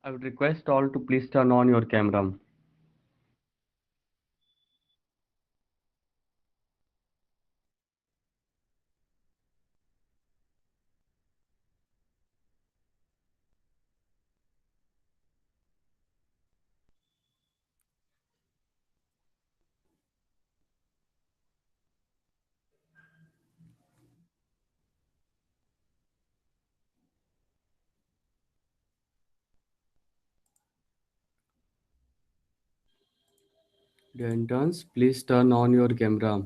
I would request all to please turn on your camera. The interns, please turn on your camera.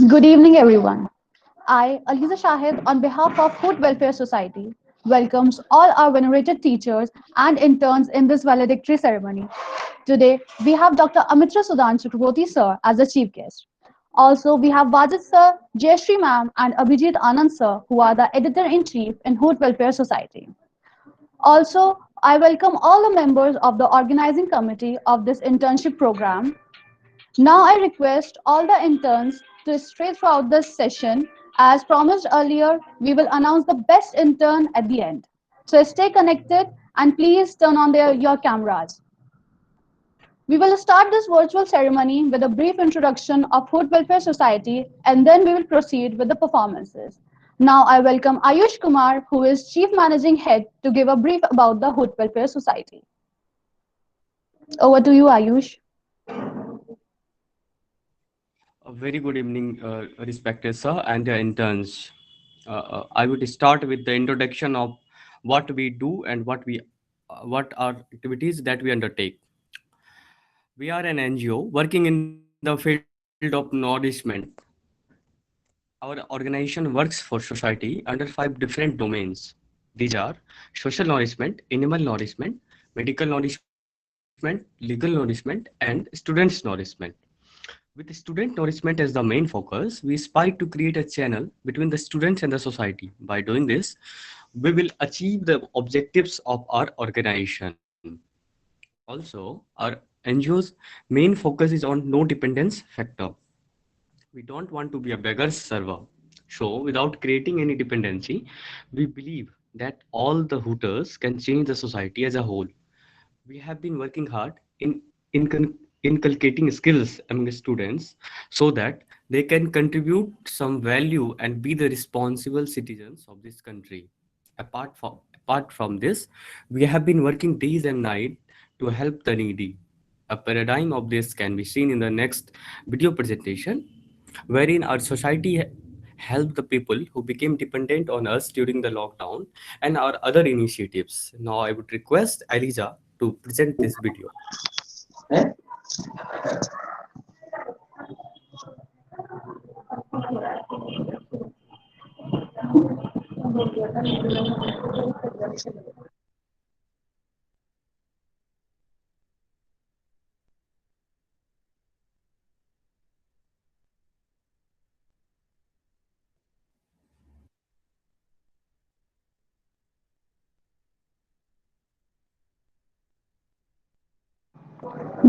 Good evening, everyone. I, Aliza Shahid, on behalf of Hoot Welfare Society, welcomes all our venerated teachers and interns in this valedictory ceremony. Today, we have Dr. Amitra Sudan Chakraborty sir as the chief guest. Also, we have Vajid sir, Jayashree ma'am, and Abhijit Anand sir, who are the editor-in-chief in Hoot Welfare Society. Also, I welcome all the members of the organizing committee of this internship program. Now I request all the interns to stay throughout this session. As promised earlier, we will announce the best intern at the end. So stay connected and please turn on your cameras. We will start this virtual ceremony with a brief introduction of Hood Welfare Society and then we will proceed with the performances. Now I welcome Ayush Kumar, who is Chief Managing Head, to give a brief about the Hood Welfare Society. Over to you, Ayush. A very good evening, respected sir and the interns. I would start with the introduction of what we do and what are activities that we undertake. We are an NGO working in the field of nourishment. Our organization works for society under 5 different domains. These are social nourishment, animal nourishment, medical nourishment, legal nourishment, and students nourishment. With student nourishment as the main focus, we aspire to create a channel between the students and the society. By doing this, we will achieve the objectives of our organization. Also, our NGO's main focus is on no dependence factor. We don't want to be a beggar's server. So, without creating any dependency, we believe that all the Hooters can change the society as a whole. We have been working hard in inculcating skills among students so that they can contribute some value and be the responsible citizens of this country. Apart from this, we have been working days and night to help the needy. A paradigm of this can be seen in the next video presentation, wherein our society helped the people who became dependent on us during the lockdown and our other initiatives. Now, I would request Eliza to present this video.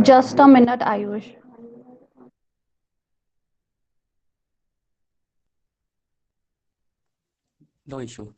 Just a minute, Ayush. No issue.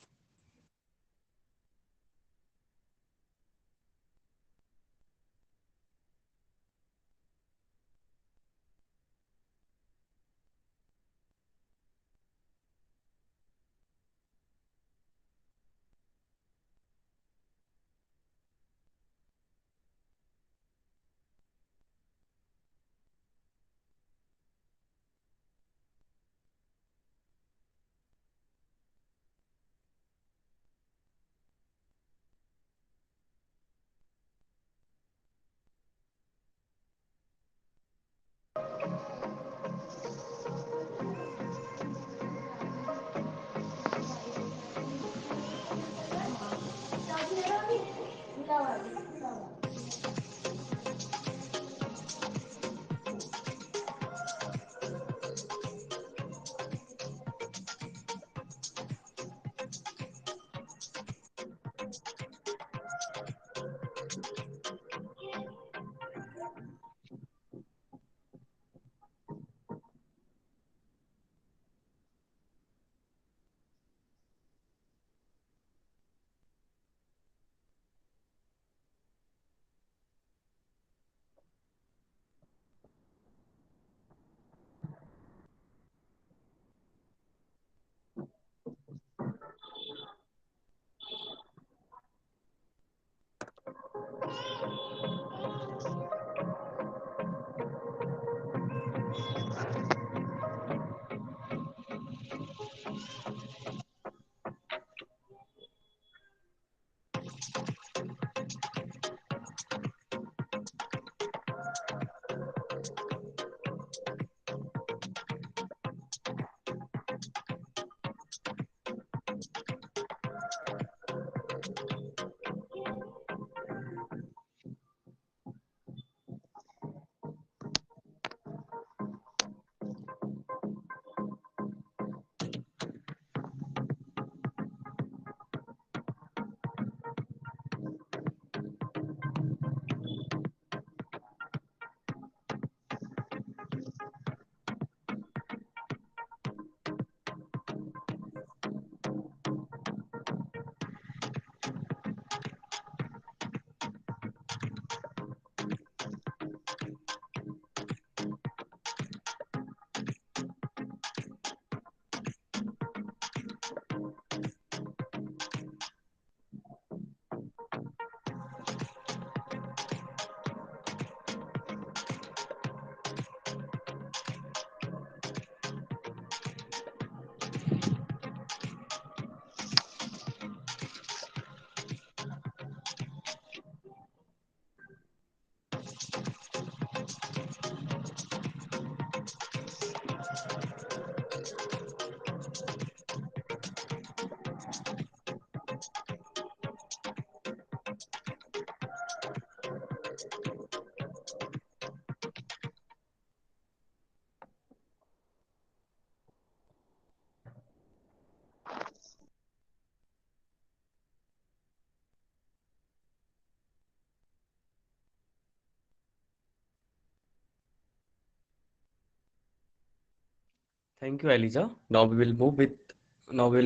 Thank you, Eliza. Now we will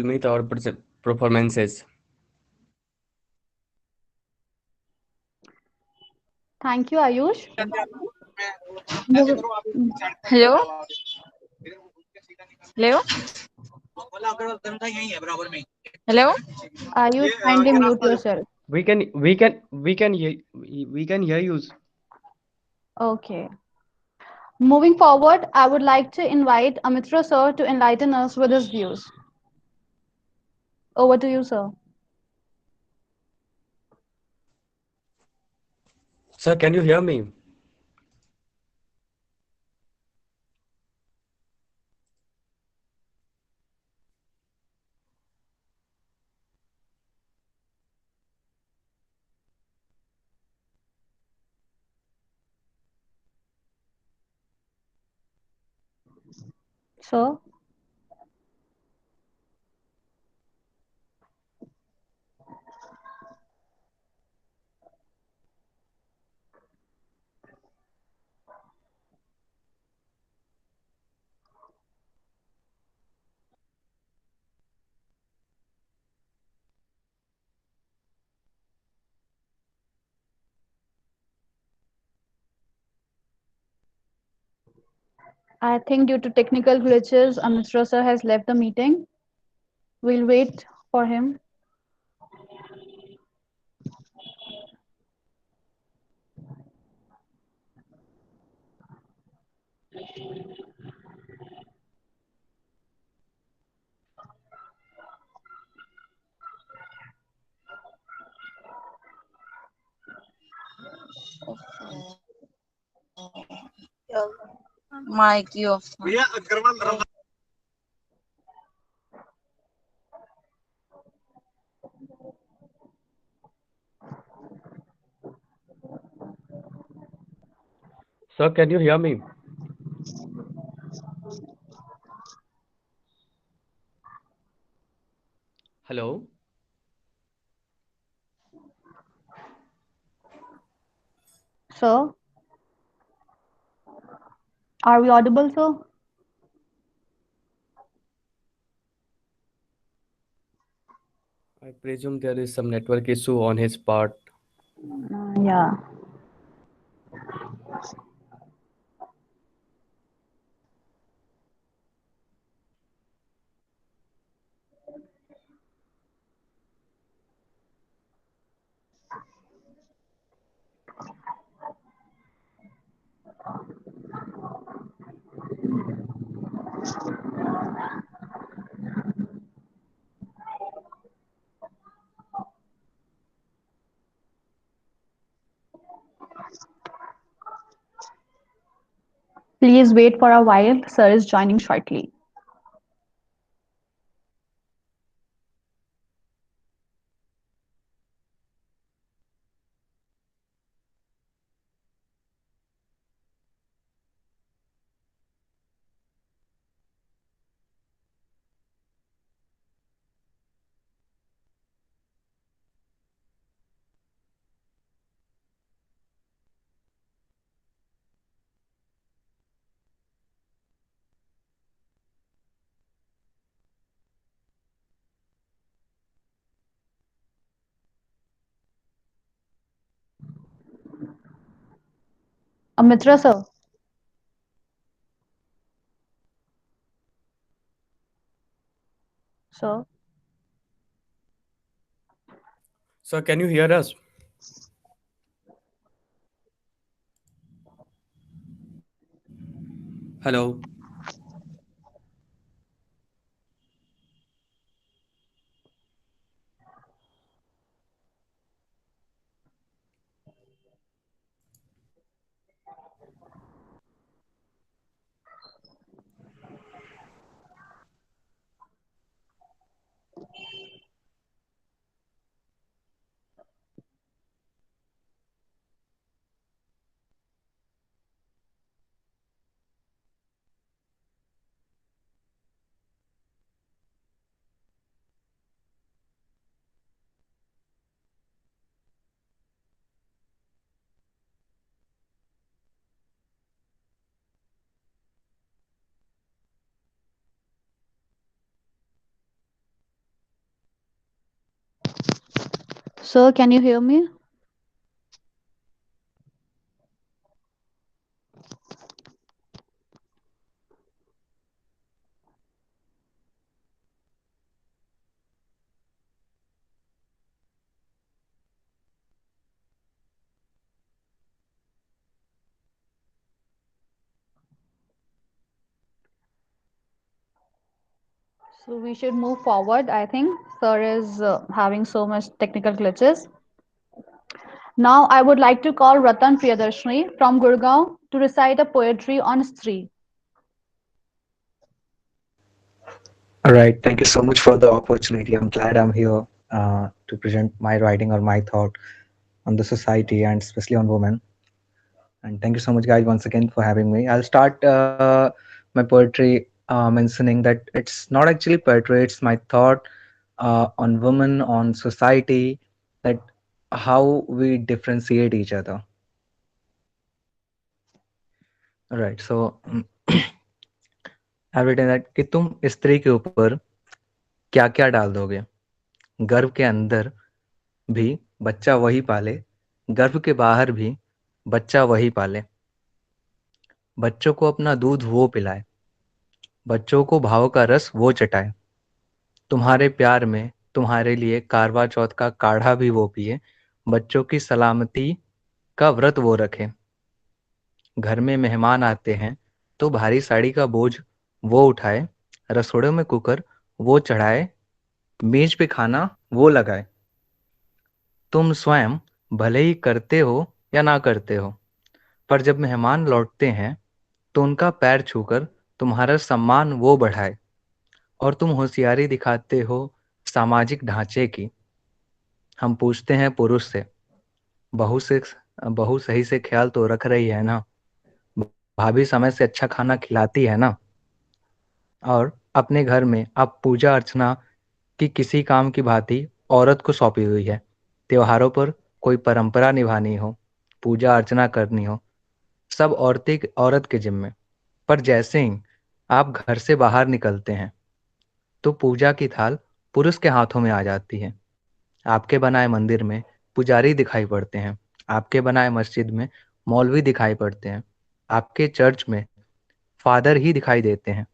meet our performances. Thank you, Ayush. Hello? Hello? Hello? Ayush, kindly mute yourself. We can hear you. Okay. Moving forward, I would like to invite Amitra sir to enlighten us with his views. Over to you, sir. Sir, can you hear me? Sir, I think due to technical glitches, Amitra sir has left the meeting. We'll wait for him. Mic you off. Sir, can you hear me? Hello? Sir, are we audible, sir? I presume there is some network issue on his part. Yeah. Please wait for a while. Sir is joining shortly. Amitra sir. Sir. Sir, can you hear us? Hello? Sir, can you hear me? So we should move forward. I think Sir is having so much technical glitches. Now I would like to call Ratan Priyadarshini from Gurgaon to recite a poetry on Stree. All right, thank you so much for the opportunity. I'm glad I'm here to present my writing or my thought on the society and especially on women. And thank you so much, guys, once again for having me. I'll start my poetry mentioning that it's not actually poetry, it's my thought on women, on society, that how we differentiate each other. All right, so I've written that कि तुम स्त्री के ऊपर क्या क्या डाल दोगे, गर्भ के अंदर भी बच्चा वही पाले, गर्भ के बाहर भी बच्चा वही पाले, बच्चों को अपना दूध वो पिलाए, बच्चों को भाव का रस वो चटाए, तुम्हारे प्यार में तुम्हारे लिए कारवा चौथ का काढ़ा भी वो पिए, बच्चों की सलामती का व्रत वो रखे, घर में मेहमान आते हैं तो भारी साड़ी का बोझ वो उठाए, रसोड़े में कुकर वो चढ़ाए, मेज पे खाना वो लगाए, तुम स्वयं भले ही करते हो या ना करते हो, पर जब मेहमान लौटते हैं तो उनका पैर छूकर तुम्हारा सम्मान वो बढ़ाए, और तुम होशियारी दिखाते हो सामाजिक ढांचे की, हम पूछते हैं पुरुष से, बहू से बहू सही से ख्याल तो रख रही है ना, भाभी समय से अच्छा खाना खिलाती है ना, और अपने घर में अब पूजा अर्चना की किसी काम की भांति औरत को सौंपी हुई है, त्योहारों पर कोई परंपरा निभानी हो, पूजा अर्चना करनी हो, सब औरत के जिम्मे, पर जैसे ही आप घर से बाहर निकलते हैं तो पूजा की थाल पुरुष के हाथों में आ जाती है, आपके बनाए मंदिर में पुजारी दिखाई पड़ते हैं, आपके बनाए मस्जिद में मौलवी दिखाई पड़ते हैं, आपके चर्च में फादर ही दिखाई देते हैं,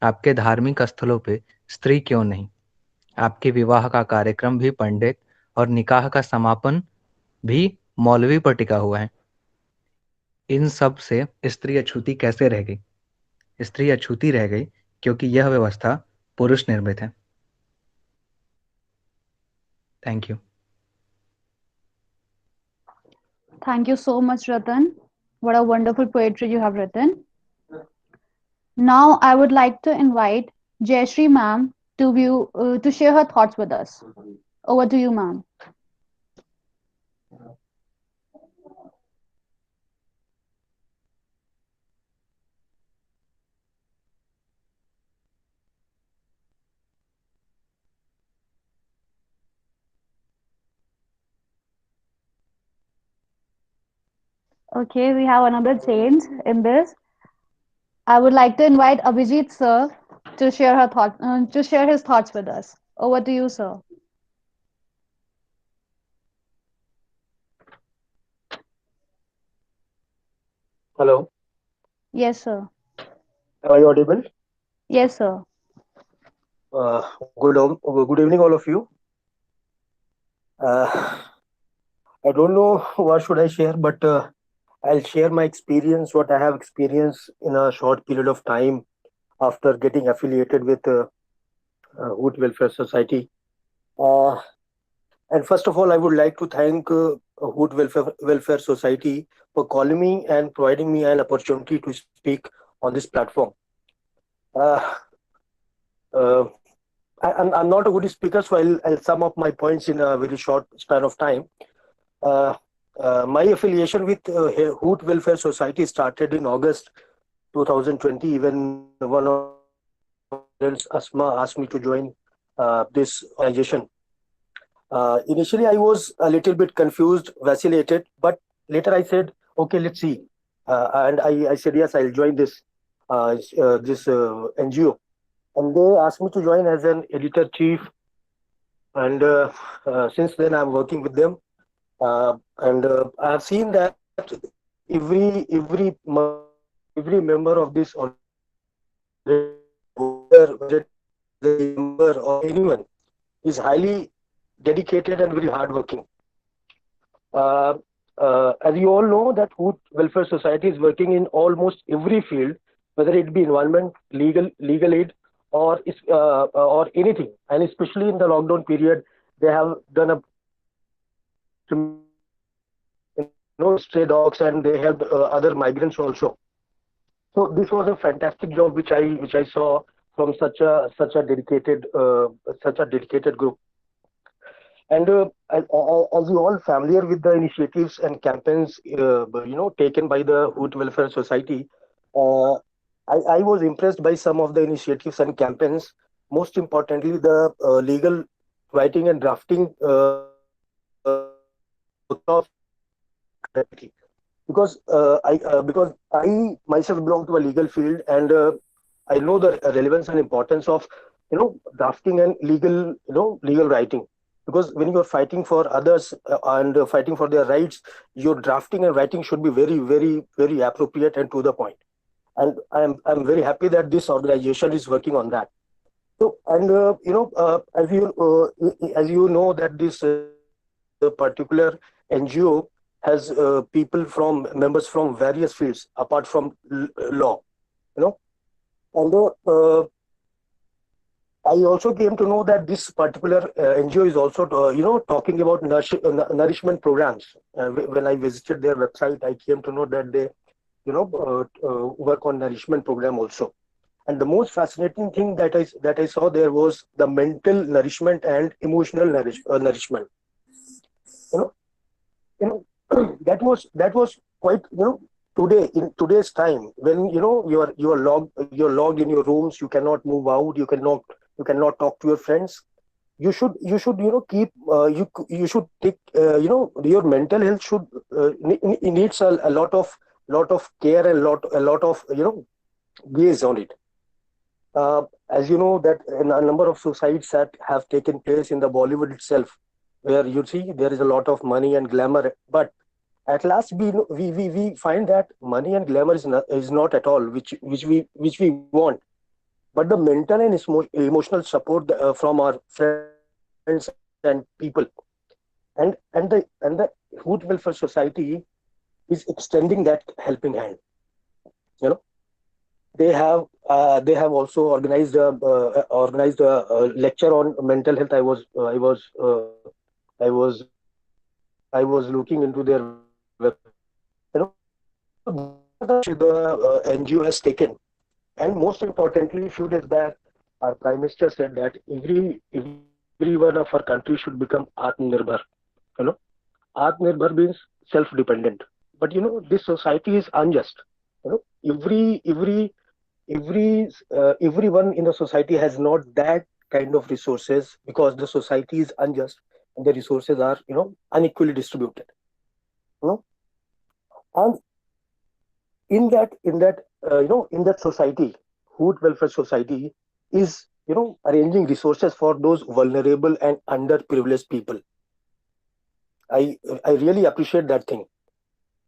आपके धार्मिक स्थलों पे स्त्री क्यों नहीं, आपके विवाह का कार्यक्रम भी पंडित और निकाह का समापन भी मौलवी पर टिका हुआ है। इन सब से स्त्री अछूती कैसे रह गई? स्त्री अछूती रह गई क्योंकि यह व्यवस्था पुरुष निर्मित है। Thank you. Thank you so much, Ratan. What a wonderful poetry you have written. Now I would like to invite Jayashree ma'am to share her thoughts with us. Over to you, ma'am. Okay, we have another change in this. I would like to invite Abhijit sir to share his thoughts with us. Over to you, sir. Hello, Yes, sir. am I audible? Yes, sir. Good evening, all of you. I don't know what should I share, but I'll share my experience, what I have experienced in a short period of time after getting affiliated with Hoot Welfare Society. Uh, and first of all, I would like to thank Hoot Welfare Society for calling me and providing me an opportunity to speak on this platform. Uh, uh, I'm not a good speaker, so I'll sum up my points in a very short span of time. Uh, my affiliation with Hoot Welfare Society started in August 2020 when one of my parents, Asma, asked me to join this organization. Initially, I was a little bit confused, vacillated, but later I said, okay, let's see. And I said, yes, I'll join this NGO. And they asked me to join as an editor chief and since then I'm working with them, and I have seen that every every member of this organization, whether it is a member or anyone, is highly dedicated and very hardworking. Uh, as you all know, that Hoot Welfare Society is working in almost every field, whether it be environment, legal aid, or anything. And especially in the lockdown period, they have done a tremendous job. They helped stray dogs and they helped other migrants also. So this was a fantastic job which I saw from such a dedicated group. And as you all familiar with the initiatives and campaigns, taken by the Hoot Welfare Society, uh, I was impressed by some of the initiatives and campaigns. Most importantly, the legal writing and drafting process directly, because I myself belong to a legal field, and I know the relevance and importance of drafting and legal writing. Because when you are fighting for others and fighting for their rights, your drafting and writing should be very, very, very appropriate and to the point. And I'm very happy that this organization is working on that. So, and as you know that this particular NGO has people from members from various fields apart from law, you know, and I also came to know that this particular NGO is also, talking about nourishment programs. When I visited their website, I came to know that they, work on nourishment program also. And the most fascinating thing that I saw there was the mental nourishment and emotional nourishment. You know, you know, that was quite, today, in today's time, when you're logged in your rooms, you cannot move out, you cannot talk to your friends. You should keep you should take your mental health should needs a lot of care and a lot of gaze on it. As you know that in a number of suicides that have taken place in the Bollywood itself, where you see there is a lot of money and glamour, but at last we find that money and glamour is not at all which we want, but the mental and emotional support from our friends and people. And the Hoot Welfare Society is extending that helping hand. You know, they have also organized a lecture on mental health. I was looking into their website. So these are the steps the NGO has taken. And most importantly, a few days back, our Prime Minister said that every one of our country should become Atmanirbhar. You know, Atmanirbhar means self-dependent. But this society is unjust. You know, everyone in the society has not that kind of resources, because the society is unjust and the resources are unequally distributed. You know, and in that society, Hoot Welfare Society is arranging resources for those vulnerable and underprivileged people. I really appreciate that thing.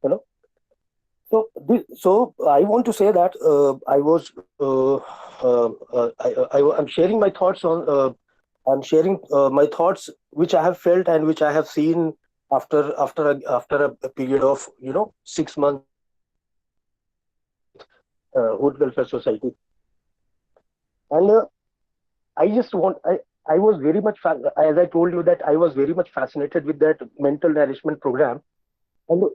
You know, so I want to say that I'm sharing my thoughts on I'm sharing my thoughts which I have felt and which I have seen after a period of 6 months with Hood Welfare Society. And I just want I was very much as I told you that I was very much fascinated with that mental nourishment program. And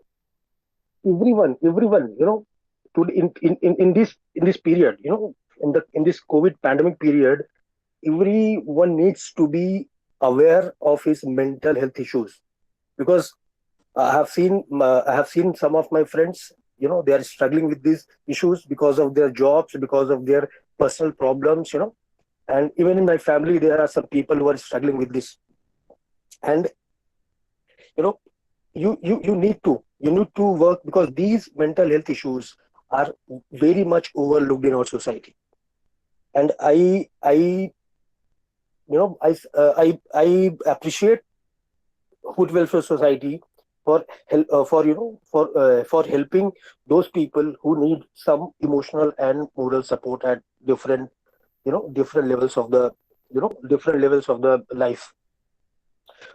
everyone to in this period, in this COVID pandemic period, everyone needs to be aware of his mental health issues, because I have seen some of my friends, they are struggling with these issues because of their jobs, because of their personal problems, and even in my family there are some people who are struggling with this. And you know you need to work, because these mental health issues are very much overlooked in our society. And I I appreciate Hoot Welfare Society for helping those people who need some emotional and moral support at different levels of the life.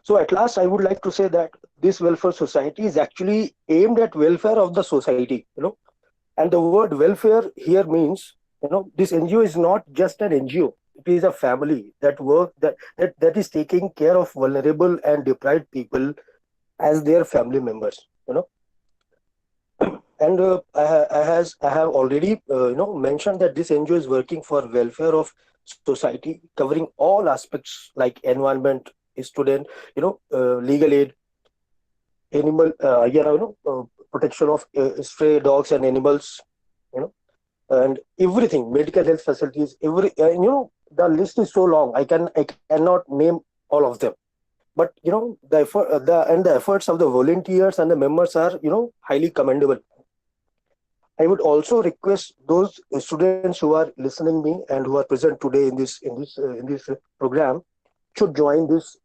So at last, I would like to say that this welfare society is actually aimed at welfare of the society. And the word welfare here means, this NGO is not just an NGO. It is a family that is taking care of vulnerable and deprived people as their family members. And I have already mentioned that this NGO is working for welfare of society, covering all aspects like environment, student, legal aid, animal, protection of stray dogs and animals, you know, and everything, medical health facilities, the list is so long. I cannot name all of them. But the efforts of the volunteers and the members are highly commendable. I would also request those students who are listening me and who are present today in this program should join this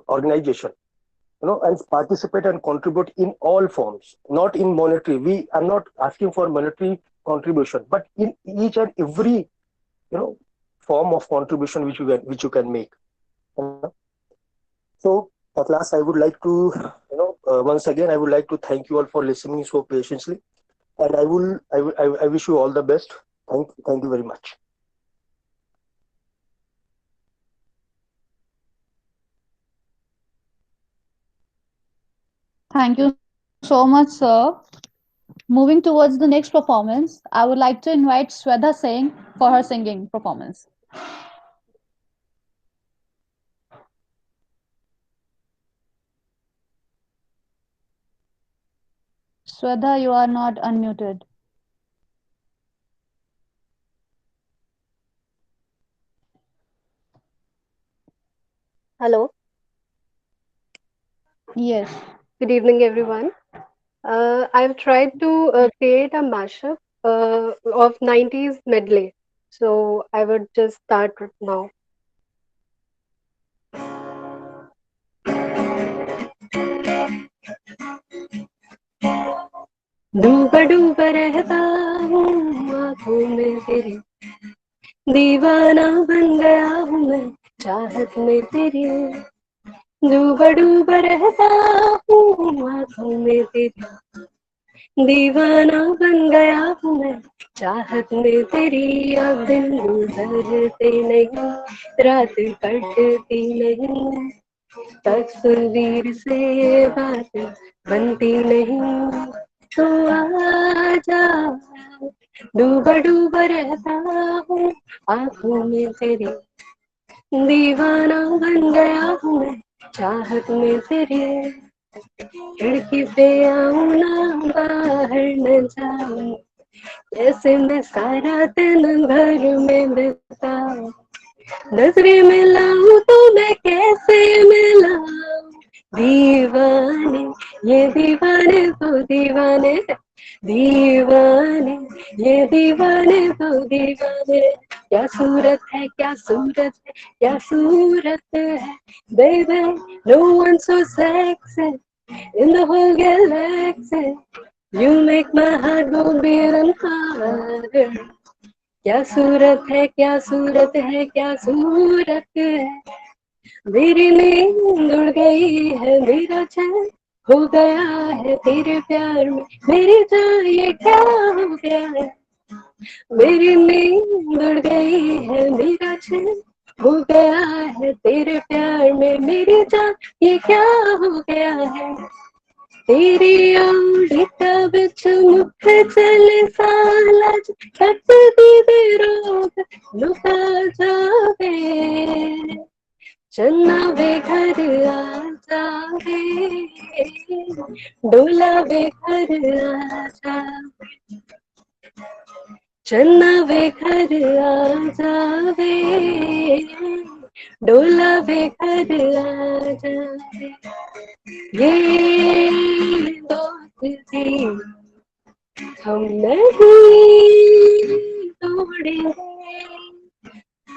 organization, and participate and contribute in all forms, not in monetary. I'm not asking for monetary contribution, but in each and every form of contribution which you can make. you know. So at last, I would like to once again I would like to thank you all for listening so patiently, and I wish you all the best. Thank you very much. Thank you so much, sir. Moving towards the next performance, I would like to invite Swedha Singh for her singing performance. Swedha, you are not unmuted. Hello, Yes. good evening, everyone. I've tried to create a mashup of 90s medley. So I would just start now. डूबा डूबा रहता हूँ आँखों में तेरी दीवाना बन गया हूँ मैं चाहत में तेरी डूबा डूबा रहता हूँ आँखों में तेरी दीवाना बन गया हूँ मैं चाहत में तेरी अब दिन गुजरते नहीं रात कटती नहीं तस्वीर से बात बनती नहीं तो आजा डूबा डूबा रहता हूँ आँखों में तेरी दीवाना बन गया हूँ मैं चाहत में तेरी खिड़की पे आऊं ना बाहर न जाऊं ऐसे मैं सारा दिन घर में बिताऊं नजरें मिलाऊं तो मैं कैसे मिलाऊं दीवाने ये दीवाने तो दीवाने दीवाने ये दीवाने तो दीवाने क्या सूरत है क्या सूरत है क्या सूरत है baby no one so sexy in the whole galaxy you make my heart go beating harder क्या सूरत है क्या सूरत है क्या सूरत है मेरी नींद उड़ गई है मेरा चैन हो गया है तेरे प्यार में मेरी जान ये क्या हो गया है मेरी नींद उड़ गई है मेरा चैन हो गया है तेरे प्यार में मेरी जान ये क्या हो गया है तेरी ओढ़िता बिच मुख चले सालज कटती दे रोग लुका जावे चन्ना वे घर आ जावे डोला वे घर आ जावे चन्ना वे घर आ जावे डोला वे घर आ जावे ये दोस्ती हम नहीं तोड़ेंगे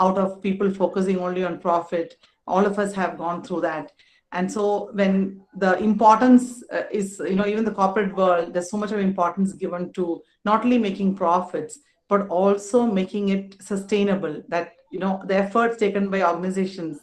out of people focusing only on profit. All of us have gone through that. And so when the importance is, even the corporate world, there's so much of importance given to not only making profits, but also making it sustainable, that, the efforts taken by organizations,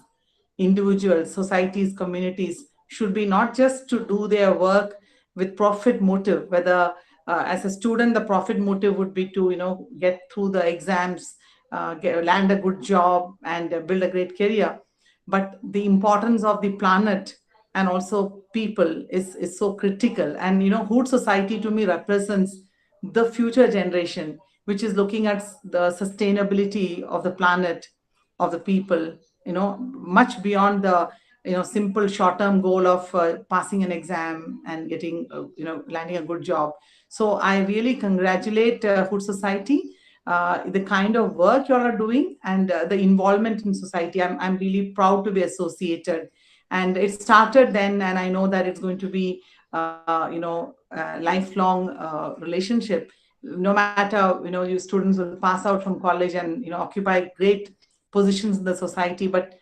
individuals, societies, communities should be not just to do their work with profit motive, whether as a student, the profit motive would be to, get through the exams, land a good job, and build a great career. But the importance of the planet and also people is so critical. And, Hoot Society to me represents the future generation, which is looking at the sustainability of the planet, of the people, much beyond the, simple short term goal of passing an exam and getting, landing a good job. So I really congratulate Hoot Society, the kind of work you all are doing, and the involvement in society. I'm really proud to be associated. And it started then, and I know that it's going to be, a lifelong relationship. No matter, you students will pass out from college and, occupy great positions in the society, but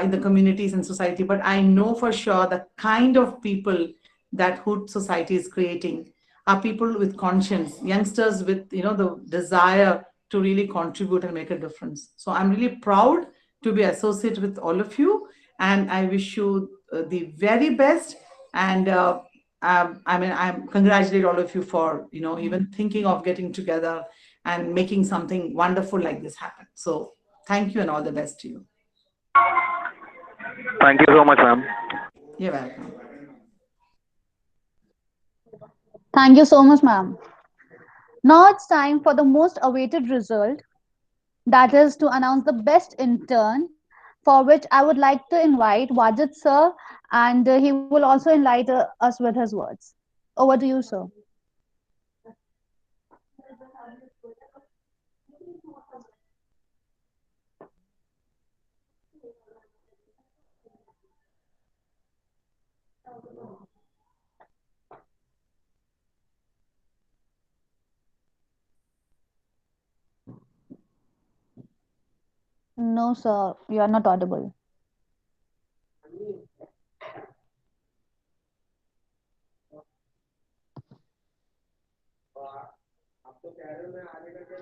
in the communities and society. But I know for sure the kind of people that Hoot Society is creating are people with conscience, youngsters with, the desire to really contribute and make a difference. So I'm really proud to be associated with all of you, and I wish you the very best. And I'm congratulate all of you for, even thinking of getting together and making something wonderful like this happen. So thank you and all the best to you. Thank you so much, ma'am. You're welcome. Thank you so much, ma'am. Now it's time for the most awaited result, that is to announce the best intern, for which I would like to invite Wajid sir, and he will also enlighten us with his words. Over to you, sir. No, sir, you are not audible.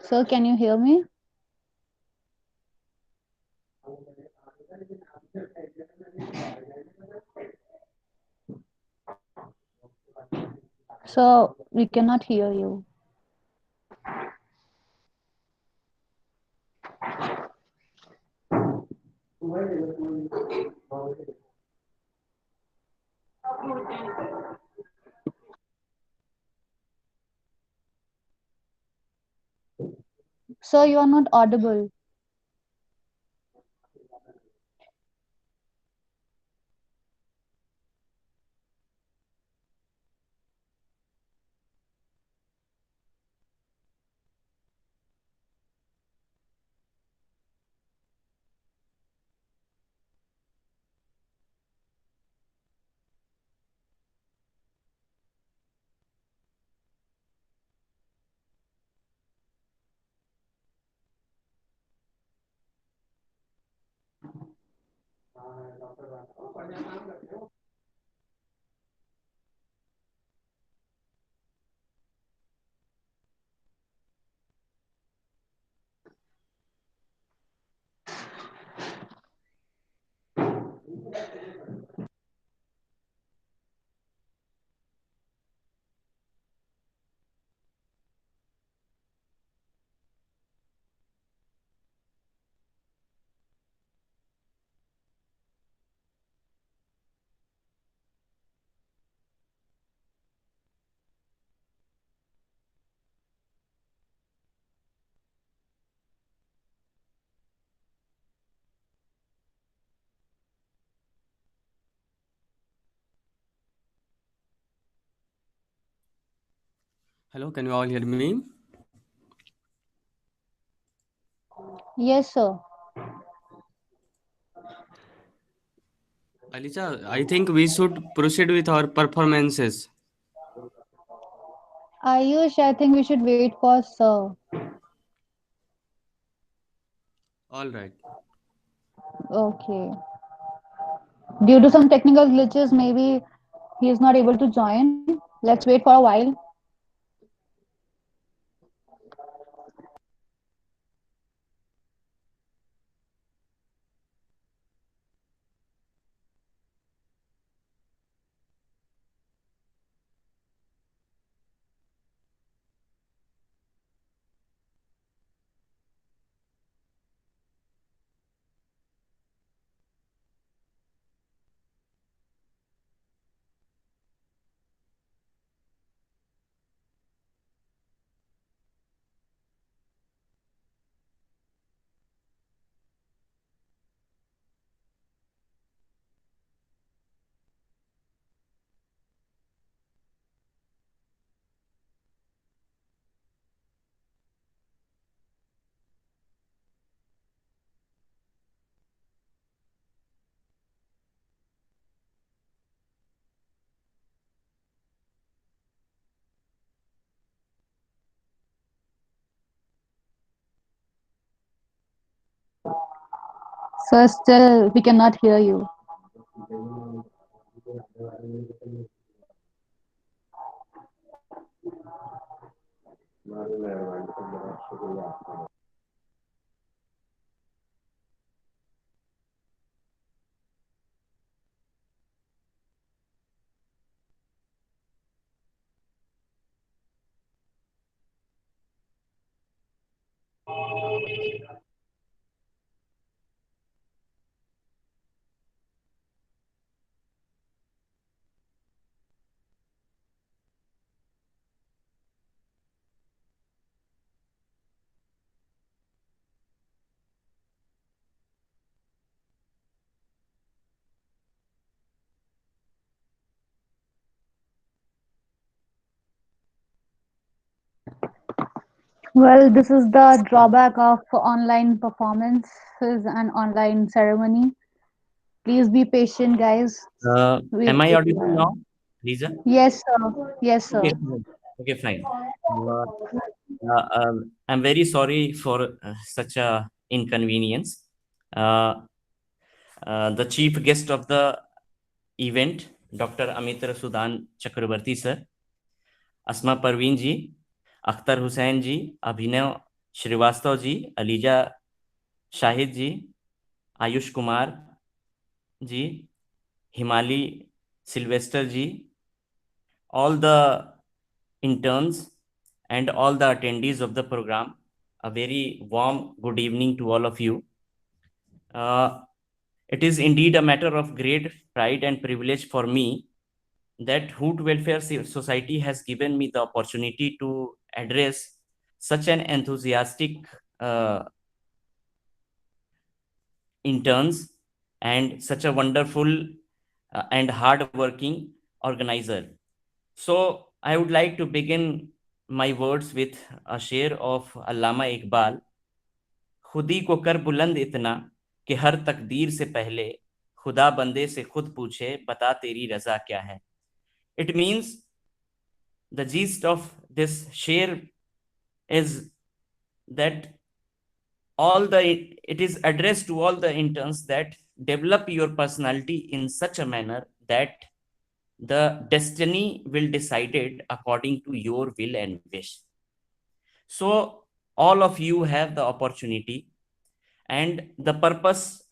Sir, can you hear me? So we cannot hear you. Sir, you are not audible. Hello, can you all hear me? Yes, sir. Alicia, I think we should proceed with our performances. Ayush, I think we should wait for sir. All right. Okay. Due to some technical glitches, maybe he is not able to join. Let's wait for a while. Sir, still we cannot hear you. Well, this is the drawback of online performances and online ceremony. Please be patient, guys. We Am I will. audible now, Lisa? Yes, sir. Yes, sir. Okay, fine. Okay, fine. Uh, I'm very sorry for such a inconvenience. Uh, the chief guest of the event, Dr. Amitra Sudan Chakrabarti sir, Asma Parveen ji, Akhtar Hussain ji, Abhinav Srivastav ji, Alija Shahid ji, Ayush Kumar ji, Himali Sylvester ji, all the interns and all the attendees of the program, a very warm good evening to all of you. It is indeed a matter of great pride and privilege for me that Hoot Welfare Society has given me the opportunity to address such an enthusiastic uh, interns and such a wonderful and hard-working organizer. So I would like to begin my words with a share of Allama Iqbal. खुदी को कर बुलंद इतना कि हर तकदीर से पहले खुदा बंदे से खुद पूछे बता तेरी रजा क्या है. It means the gist of this share is that it is addressed to all the interns that develop your personality in such a manner that the destiny will decide it according to your will and wish. So all of you have the opportunity, and the purpose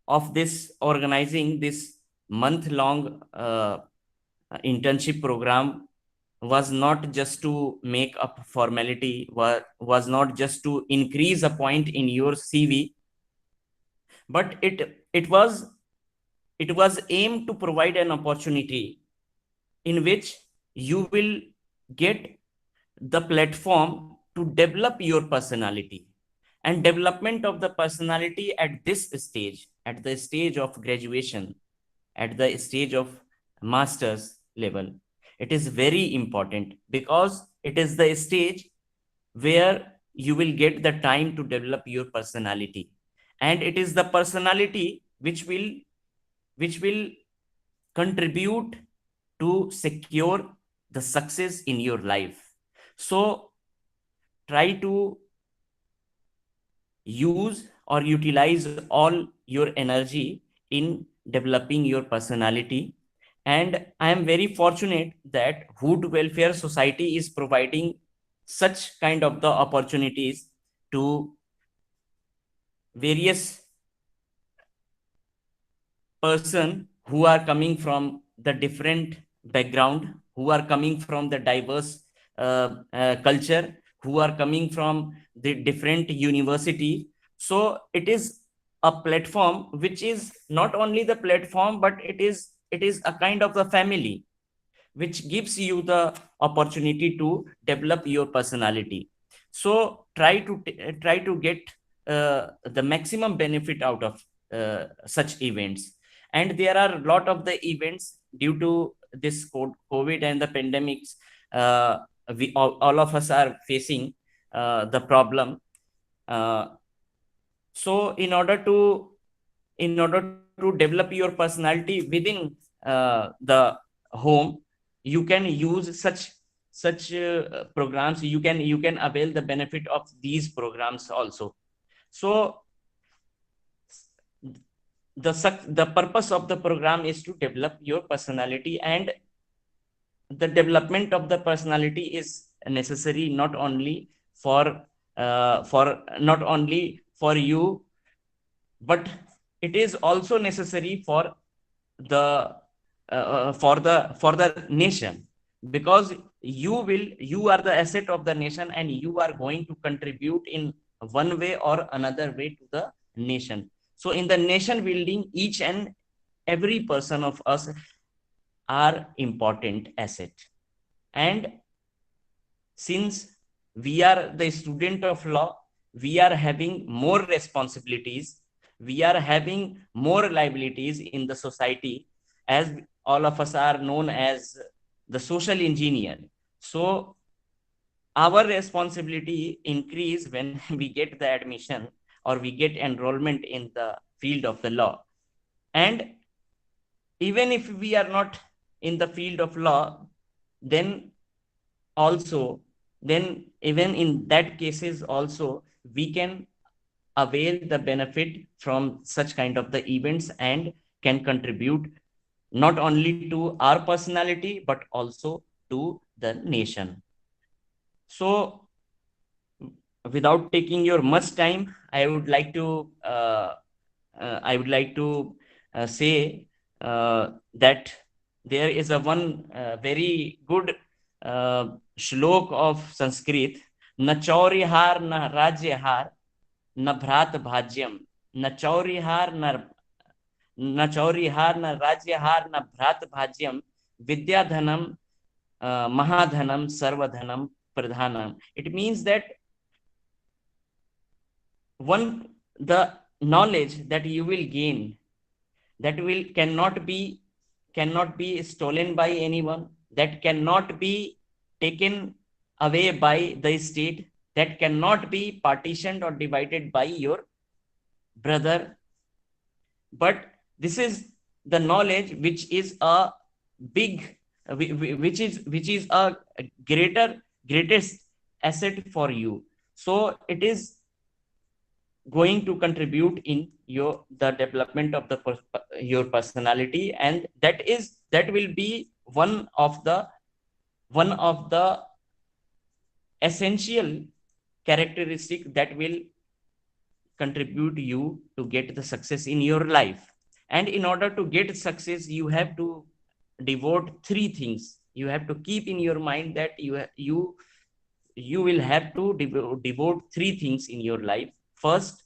of this organizing this month-long internship program was not just to make up formality, was not just to increase a point in your CV, but it was aimed to provide an opportunity in which you will get the platform to develop your personality. And development of the personality at this stage, at the stage of graduation, at the stage of master's level, it is very important because it is the stage where you will get the time to develop your personality, and it is the personality which will contribute to secure the success in your life. So try to use or utilize all your energy in developing your personality. And I am very fortunate that Hoot Welfare Society is providing such kind of the opportunities to various person who are coming from the different background, who are coming from the diverse culture, who are coming from the different university. So it is a platform which is not only the platform, but it is a kind of the family which gives you the opportunity to develop your personality. So try to get the maximum benefit out of such events. And there are a lot of the events due to this COVID and the pandemics. We all of us are facing the problem. So in order to develop your personality within the home, you can use such programs. You can avail the benefit of these programs also. So the purpose of the program is to develop your personality, and the development of the personality is necessary not only for you, but it is also necessary the for the nation, because you are the asset of the nation, and you are going to contribute in one way or another way to the nation. So in the nation building, each and every person of us are important asset. And since we are the student of law, we are having more responsibilities, we are having more liabilities in the society, as all of us are known as the social engineer. So our responsibility increase when we get the admission or we get enrollment in the field of the law. And even if we are not in the field of law, then also then even in that cases also we can avail the benefit from such kind of the events, and can contribute not only to our personality but also to the nation. So without taking your much time, I would like to say that there is a one very good shlok of Sanskrit: न चौरिहार न राज्यहार न भ्रात भाज्यम, न चौरिहार न राज्यहार न भ्रात भाज्यम, विद्याधनम mahadhanam sarvadhanam pradhanam. It means that the knowledge that you will gain, that will cannot be stolen by anyone, that cannot be taken away by the state, that cannot be partitioned or divided by your brother. But this is the knowledge which is a big which is a greatest asset for you. So it is going to contribute in the development of your personality, and that will be one of the essential characteristic that will contribute you to get the success in your life. And in order to get success, you have to devote three things. You have to keep in your mind that you will have to devote three things in your life. First,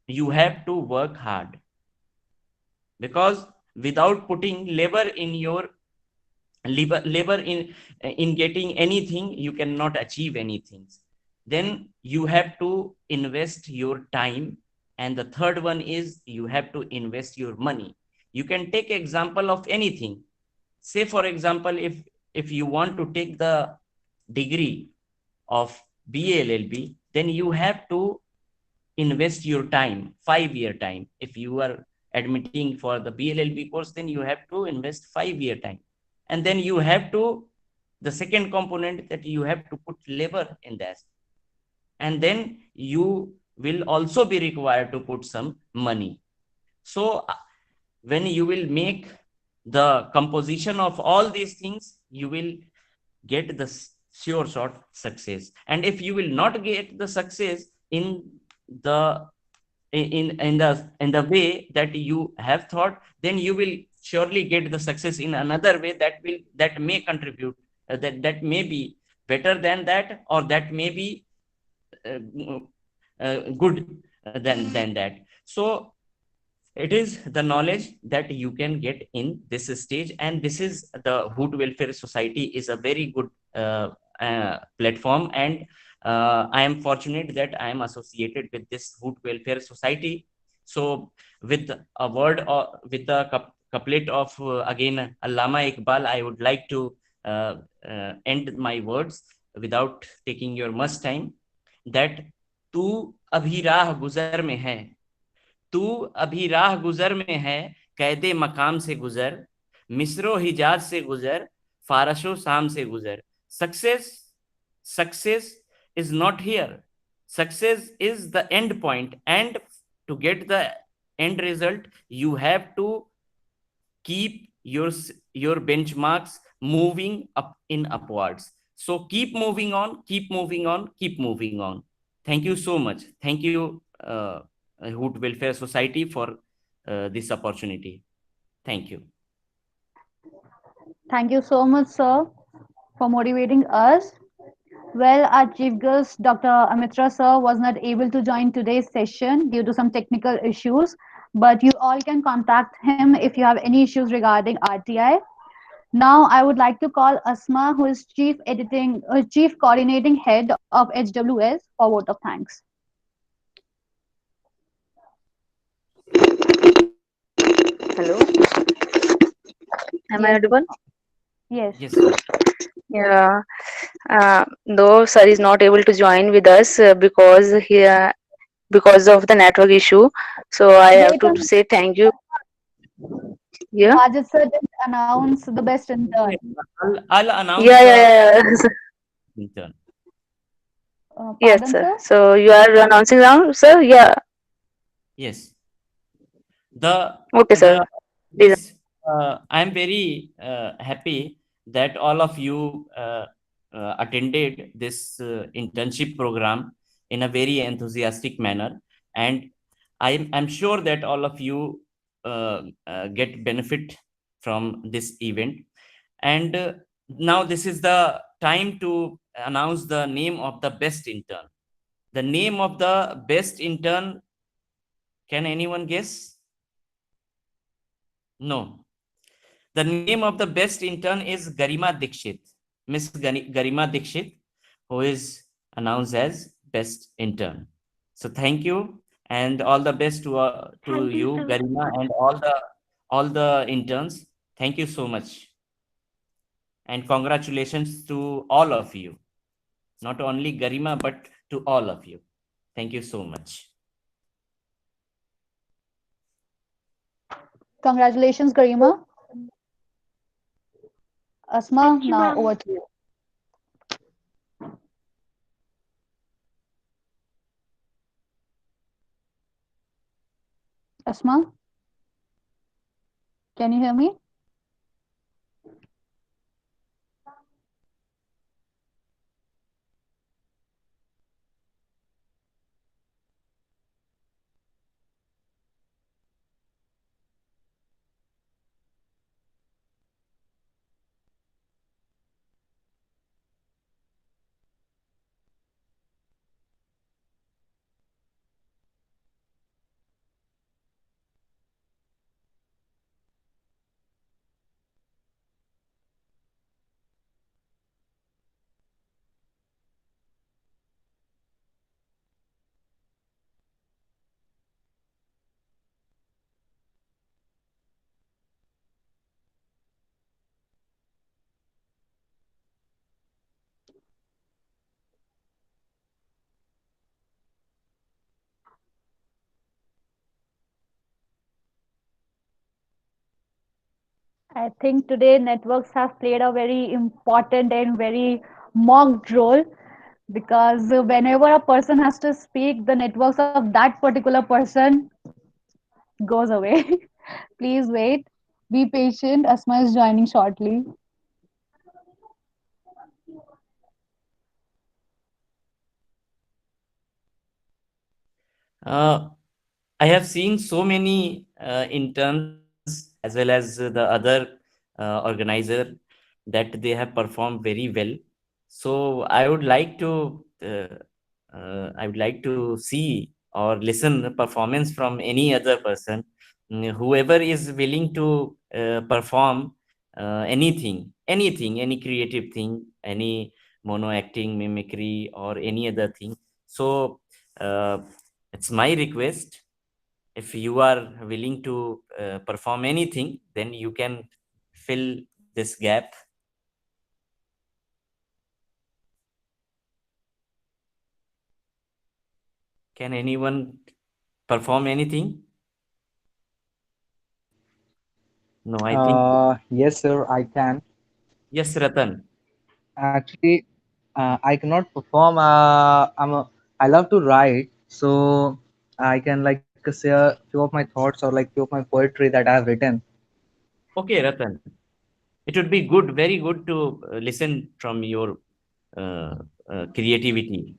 you have to work hard, because without putting labor in your labor in getting anything, you cannot achieve anything. Then you have to invest your time, and the third one is you have to invest your money. You can take example of anything. Say for example, if you want to take the degree of BALLB, then you have to invest your time, 5-year time. If you are admitting for the BLLB course, then you have to invest 5-year time. And then you have to, the second component, that you have to put labor in that. And then you will also be required to put some money. So when you will make the composition of all these things, you will get the sure shot success. And if you will not get the success in the in the way that you have thought, then you will surely get the success in another way that may contribute, that may be better than that, or that may be uh, good than that. So it is the knowledge that you can get in this stage, and this is the Hoot Welfare Society is a very good platform, and I am fortunate that I am associated with this Hoot Welfare Society. So with a word, or with the couplet of again Allama Iqbal, I would like to end my words without taking your much time, that तू अभी राह गुजर में है, तू अभी राह गुजर में है, कैदे मकाम से गुजर, मिस्रो हिजाज से गुजर, फारशो शाम से गुजर. Success is not here. Success is the end point, and to get the end result, you have to keep your benchmarks moving up in upwards. So keep moving on, keep moving on, keep moving on. Thank you so much. Thank you, Hoot Welfare Society, for this opportunity. Thank you. Thank you so much, sir, for motivating us. Well, our chief guest, Dr. Amitra sir, was not able to join today's session due to some technical issues, but you all can contact him if you have any issues regarding RTI. Now, I would like to call Asma, who is chief coordinating head of HWS, for vote of thanks. Hello, am I Yes, audible? yes. Yes. Yeah. Though sir is not able to join with us because of the network issue, so I have Wait to a say thank you. Yeah. Majid sir didn't announce the best intern. I'll announce Yeah, the yeah, yeah. intern. Yes, Pardon, sir. sir? So you are announcing now, sir? Yeah. Yes. The Okay, the sir. Please. this I'm very happy that all of you attended this internship program in a very enthusiastic manner, and I'm sure that all of you get benefit from this event. And now this is the time to announce the name of the best intern. The name of the best intern, can anyone guess? No. The name of the best intern is Garima Dikshit, Miss Garima Dikshit, who is announced as best intern. So thank you, and all the best to you, Garima, and all the interns. Thank you so much, and congratulations to all of you. Not only Garima, but to all of you. Thank you so much. Congratulations, Garima. Asma, now over to you. Asma, can you hear me? I think today networks have played a very important and very mocked role. because whenever a person has to speak, the networks of that particular person goes away. Please wait. Be patient. Asma is joining shortly. Uh, I have seen so many interns as well as the other organizer that they have performed very well. So I would like to see or listen the performance from any other person, whoever is willing to perform anything, any creative thing, any mono acting, mimicry, or any other thing. So uh, it's my request, if you are willing to perform anything, then you can fill this gap. Can anyone perform anything? No, I think Yes, sir, I can. yes, Ratan. Actually, I cannot perform. I love to write, so I can like share few of my thoughts or like few of my poetry that I have written. Okay, Ratan. It would be good, very good to listen from your uh, creativity.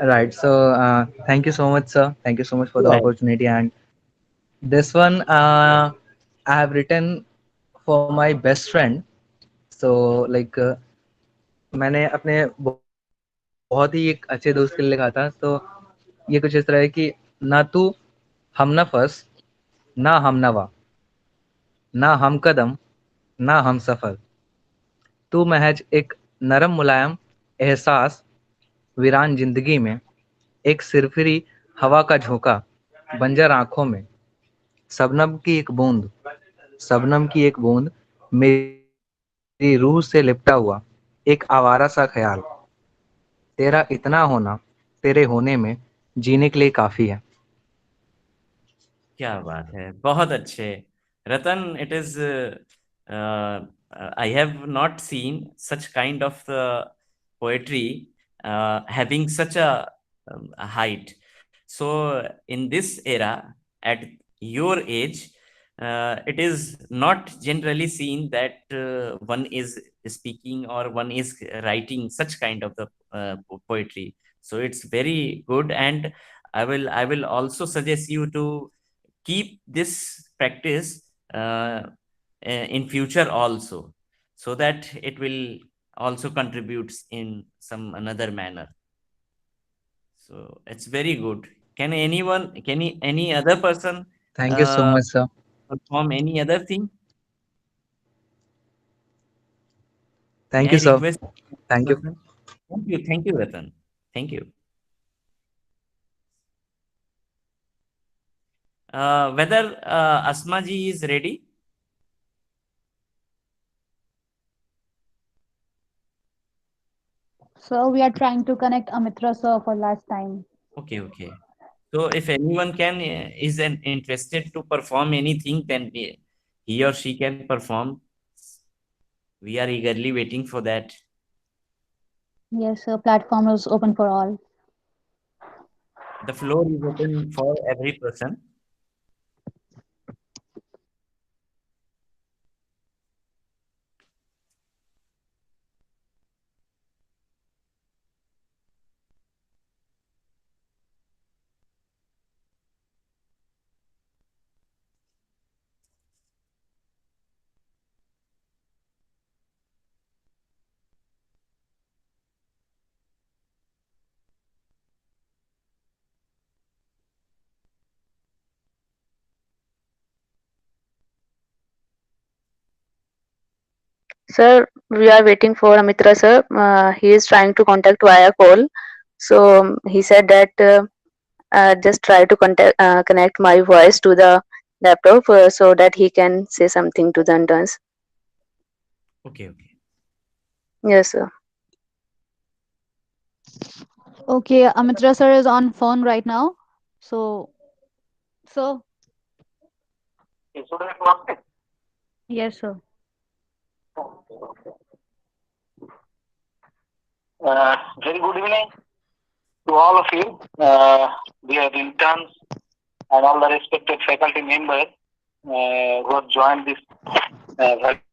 Right. So, thank you so much, sir. Thank you so much for the Right. opportunity. And this one, I have written for my best friend. So, like, मैंने अपने बहुत ही एक अच्छे दोस्त के लिए लिखा था। तो ये कुछ इस तरह है कि ना तू हमनफस, ना हमनवा, ना हमकदम, ना हमसफर, तू महज एक नरम मुलायम एहसास वीरान जिंदगी में, एक सिरफिरी हवा का झोंका बंजर आंखों में, शबनम की एक बूंद, शबनम की एक बूंद मेरी रूह से लिपटा हुआ, एक आवारा सा ख्याल, तेरा इतना होना, तेरे होने में जीने के लिए काफी है। क्या बात है, बहुत अच्छे रतन. It is I have not seen such kind of poetry having such a height. So in this era, at your age, it is not generally seen that one is speaking or one is writing such kind of the poetry. So it's very good, and I will also suggest you to keep this practice in future also, so that it will also contributes in some another manner. So it's very good. Can anyone, any other person thank you so uh, much sir. perform any other thing? Thank May you I sir. request thank you. person? Thank you, Ratan. Thank you. Whether Asma ji is ready? So we are trying to connect Amitra sir for last time. Okay, okay. So if anyone can is interested to perform anything, then he or she can perform. We are eagerly waiting for that. Yes, sir. Platform is open for all. The floor is open for every person. Sir, we are waiting for Amitra sir. He is trying to contact via call. So he said that just try to connect my voice to the laptop so that he can say something to the interns. Okay, okay. Yes, sir. Okay, Amitra sir is on phone right now. So yes, sir. Very good evening to all of you, dear interns and all the respected faculty members who have joined this validation,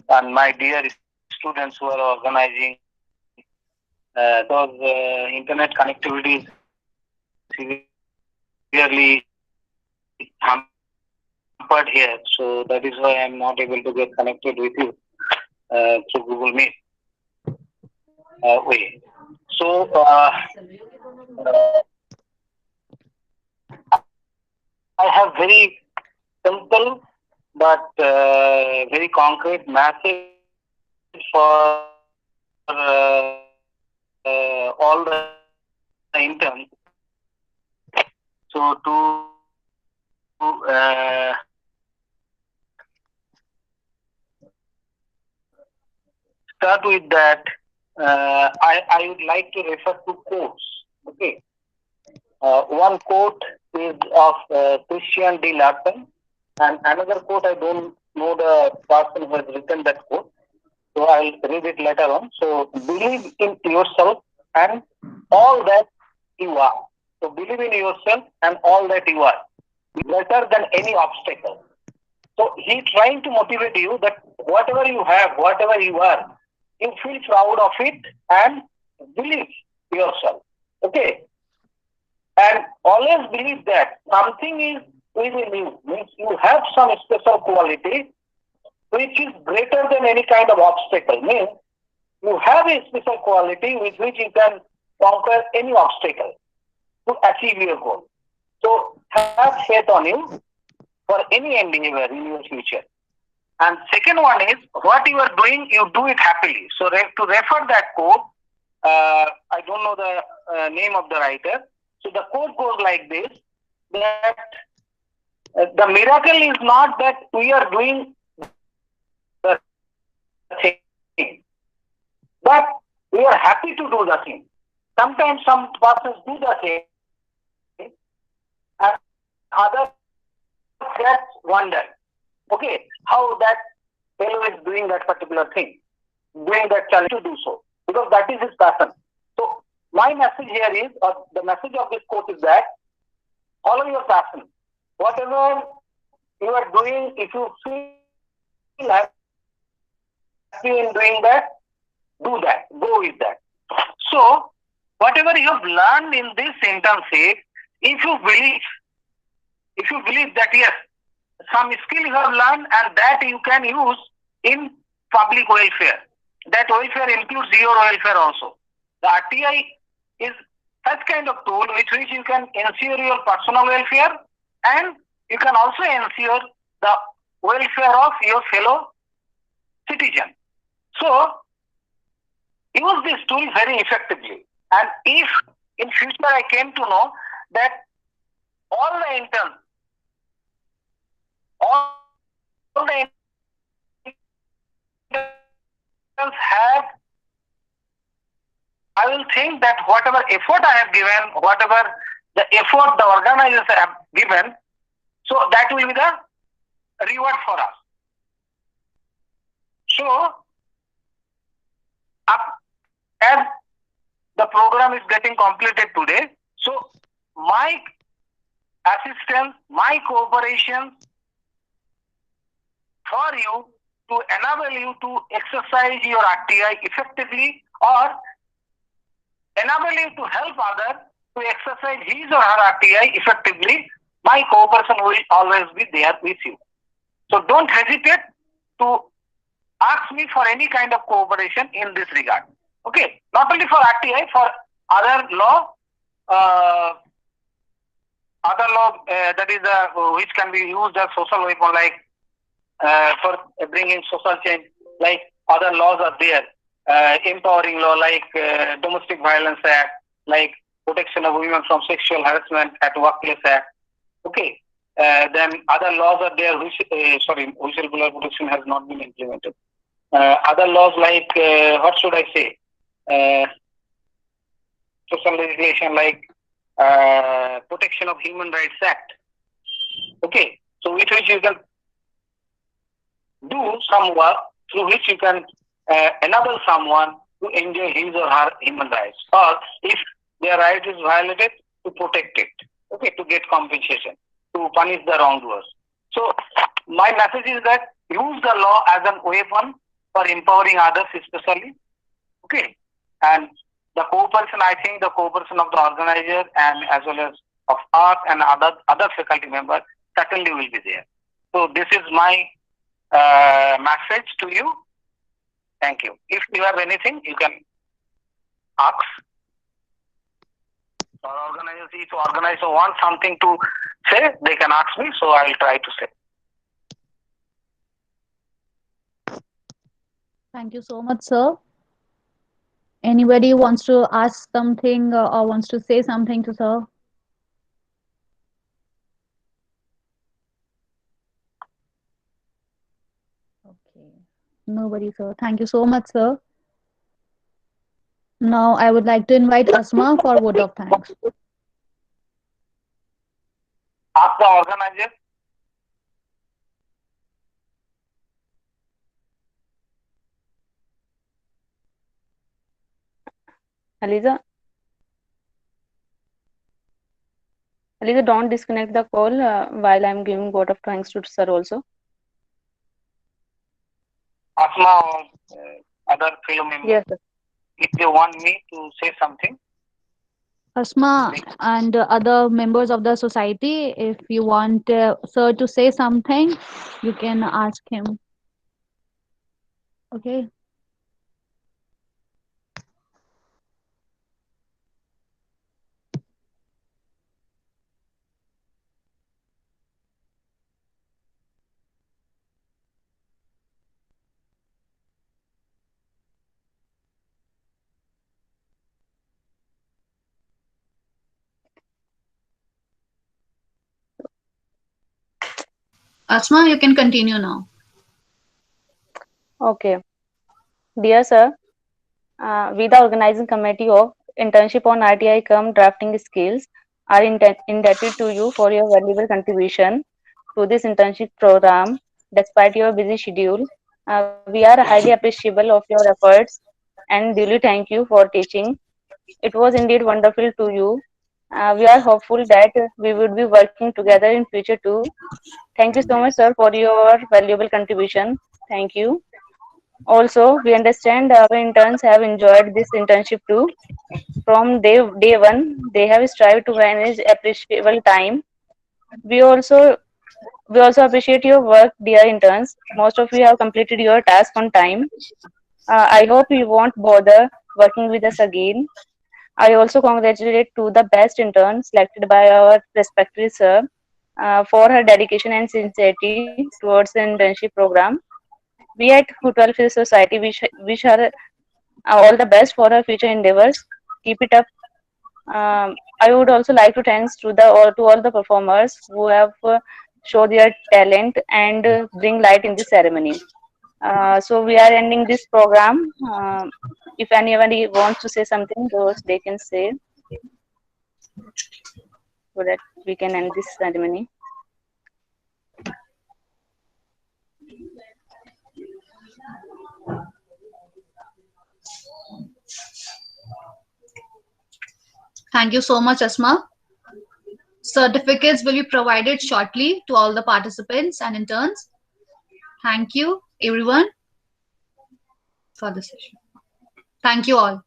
and my dear students who are organizing those internet connectivity is severely hampered here, so that is why I am not able to get connected with you through Google Meet way. So I have very simple but very concrete message for all the interns. So to start with that, I would like to refer to quotes. Okay, one quote is of Christian D. Larson, and another quote I don't know the person who has written that quote, so I'll read it later on. So believe in yourself and all that you are. So believe in yourself and all that you are, better than any obstacle. So he's trying to motivate you that whatever you have, whatever you are, you feel proud of it and believe yourself. Okay. And always believe that something is within you, means you have some special quality which is greater than any kind of obstacle. Means you have a special quality with which you can conquer any obstacle to achieve your goal. So have faith on you for any endeavor in your future. And second one is, what you are doing, you do it happily. So to refer that quote, I don't know the name of the writer. So the quote goes like this, that the miracle is not that we are doing the thing, but we are happy to do the thing. Sometimes some persons do the thing and others get wonder, okay, how that fellow is doing that particular thing, doing that challenge to do so, because that is his passion. So my message here is, or the message of this quote is that follow your passion. Whatever you are doing, if you feel happy in doing that, do that, go with that. So whatever you have learned in this internship, if you believe that yes, some skill you have learned and that you can use in public welfare. That welfare includes your welfare also. The RTI is such kind of tool with which you can ensure your personal welfare and you can also ensure the welfare of your fellow citizen. So use this tool very effectively. And if in future I came to know that all the interns have, I will think that whatever effort I have given, whatever the effort the organizers have given, so that will be the reward for us. So, as the program is getting completed today, so my assistance, my cooperation for you to enable you to exercise your RTI effectively or enable you to help others to exercise his or her RTI effectively, my cooperation will always be there with you. So don't hesitate to ask me for any kind of cooperation in this regard. Okay, not only for RTI, for other law, that is which can be used as social weapon, like for bringing social change, like other laws are there, empowering law like Domestic Violence Act, like Protection of Women from Sexual Harassment at Workplace Act. Okay, then other laws are there, which whistleblower protection has not been implemented. Other laws like what should I say? Social legislation like Protection of Human Rights Act. Okay, so with which you can do some work through which you can enable someone to enjoy his or her human rights, or if their right is violated, to protect it, okay, to get compensation, to punish the wrongdoers. So my message is that use the law as an weapon for empowering others, especially, okay, and the cooperation, I think the cooperation of the organizer and as well as of us and other faculty members certainly will be there. So this is my message to you. Thank you. If you have anything, you can ask. Or organizers, if organizer wants something to say, they can ask me, so I will try to say. Thank you so much, sir. Anybody wants to ask something or wants to say something to sir? Okay. Nobody, sir. Thank you so much, sir. Now I would like to invite Asma for a vote of thanks. Ask the organizer. Aliza, don't disconnect the call while I'm giving vote of thanks to sir also. Asma or other fellow members. Yes, sir. If they want me to say something. Asma and other members of the society, if you want sir to say something, you can ask him. Okay. Asma, you can continue now. Okay. Dear sir, we the organizing committee of Internship on RTI come drafting skills are indebted to you for your valuable contribution to this internship program. Despite your busy schedule, we are highly appreciable of your efforts and duly thank you for teaching. It was indeed wonderful to you. We are hopeful that we would be working together in future too. Thank you so much, sir, for your valuable contribution. Thank you. Also, we understand our interns have enjoyed this internship too. From day one, they have strived to manage appreciable time. We also we also appreciate your work, dear interns. Most of you have completed your task on time. I hope you won't bother working with us again. I also congratulate to the best intern selected by our respected sir for her dedication and sincerity towards the internship program. We at Hoot Welfare Society wish her all the best for her future endeavors. Keep it up. I would also like to thanks to all the performers who have show their talent and bring light in this ceremony. So we are ending this program. If anybody wants to say something, those they can say so that we can end this ceremony. Thank you so much, Asma. Certificates will be provided shortly to all the participants and interns. Thank you, everyone, for the session. Thank you all.